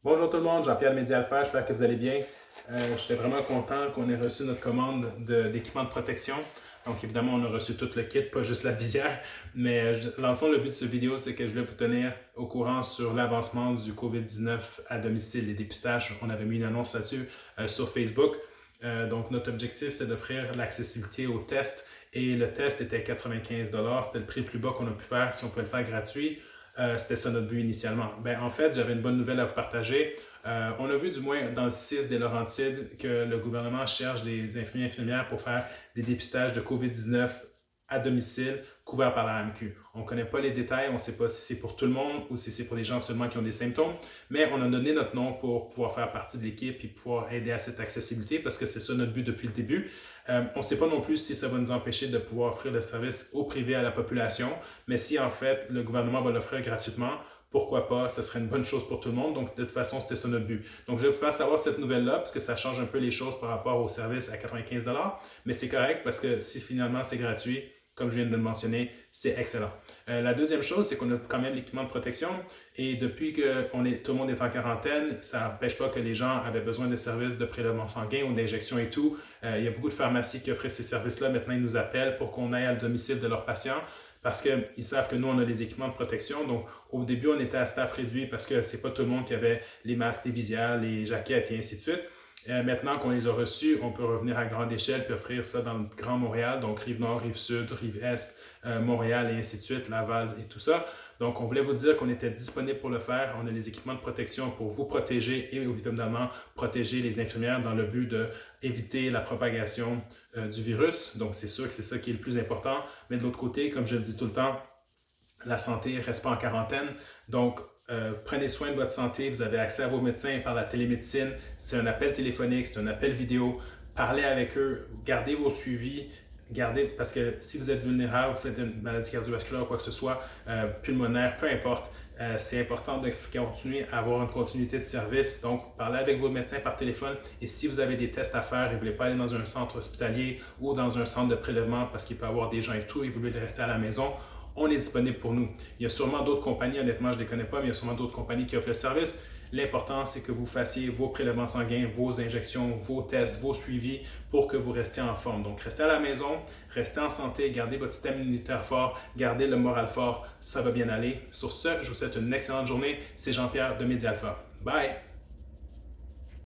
Bonjour tout le monde, Jean-Pierre de Média Alpha, j'espère que vous allez bien. J'étais vraiment content qu'on ait reçu notre commande d'équipement de protection. Donc évidemment, on a reçu tout le kit, pas juste la visière. Mais dans le fond, le but de cette vidéo, c'est que je voulais vous tenir au courant sur l'avancement du COVID-19 à domicile, les dépistages. On avait mis une annonce là-dessus sur Facebook. Donc notre objectif, c'est d'offrir l'accessibilité au test. Et le test était 95 $. C'était le prix le plus bas qu'on a pu faire si on pouvait le faire gratuit. C'était ça notre but initialement. En fait, j'avais une bonne nouvelle à vous partager. On a vu du moins dans le 6 des Laurentides que le gouvernement cherche des infirmiers et infirmières pour faire des dépistages de COVID-19 à domicile couverts par la AMQ. On ne connaît pas les détails, on ne sait pas si c'est pour tout le monde ou si c'est pour les gens seulement qui ont des symptômes, mais on a donné notre nom pour pouvoir faire partie de l'équipe et pouvoir aider à cette accessibilité parce que c'est ça notre but depuis le début. On ne sait pas non plus si ça va nous empêcher de pouvoir offrir le service au privé à la population, mais si en fait le gouvernement va l'offrir gratuitement, pourquoi pas, ce serait une bonne chose pour tout le monde. Donc, de toute façon, c'était ça notre but. Donc, je vais vous faire savoir cette nouvelle-là, parce que ça change un peu les choses par rapport au service à 95 $, mais c'est correct parce que si finalement c'est gratuit, comme je viens de le mentionner, c'est excellent. La deuxième chose, c'est qu'on a quand même l'équipement de protection et depuis que tout le monde est en quarantaine, ça n'empêche pas que les gens avaient besoin de services de prélèvement sanguin ou d'injection et tout. Il y a beaucoup de pharmacies qui offrent ces services-là. Maintenant, ils nous appellent pour qu'on aille à le domicile de leurs patients parce qu'ils savent que nous, on a les équipements de protection. Donc, au début, on était à staff réduit parce que c'est pas tout le monde qui avait les masques, les visières, les jaquettes et ainsi de suite. Maintenant qu'on les a reçus, on peut revenir à grande échelle et offrir ça dans le Grand Montréal, donc Rive-Nord, Rive-Sud, Rive-Est, Montréal et ainsi de suite, Laval et tout ça. Donc, on voulait vous dire qu'on était disponible pour le faire. On a les équipements de protection pour vous protéger et évidemment protéger les infirmières dans le but d'éviter la propagation du virus. Donc, c'est sûr que c'est ça qui est le plus important. Mais de l'autre côté, comme je le dis tout le temps, la santé ne reste pas en quarantaine. Donc, prenez soin de votre santé. Vous avez accès à vos médecins par la télémédecine. C'est un appel téléphonique, c'est un appel vidéo. Parlez avec eux, gardez vos suivis. Gardez, parce que si vous êtes vulnérable, vous faites une maladie cardiovasculaire ou quoi que ce soit, pulmonaire, peu importe, c'est important de continuer à avoir une continuité de service. Donc, parlez avec vos médecins par téléphone et si vous avez des tests à faire et vous ne voulez pas aller dans un centre hospitalier ou dans un centre de prélèvement parce qu'il peut y avoir des gens et tout et vous voulez rester à la maison, on est disponible pour nous. Il y a sûrement d'autres compagnies, honnêtement, je ne les connais pas, mais il y a sûrement d'autres compagnies qui offrent le service. L'important, c'est que vous fassiez vos prélèvements sanguins, vos injections, vos tests, vos suivis pour que vous restiez en forme. Donc, restez à la maison, restez en santé, gardez votre système immunitaire fort, gardez le moral fort, ça va bien aller. Sur ce, je vous souhaite une excellente journée. C'est Jean-Pierre de Média Alpha. Bye!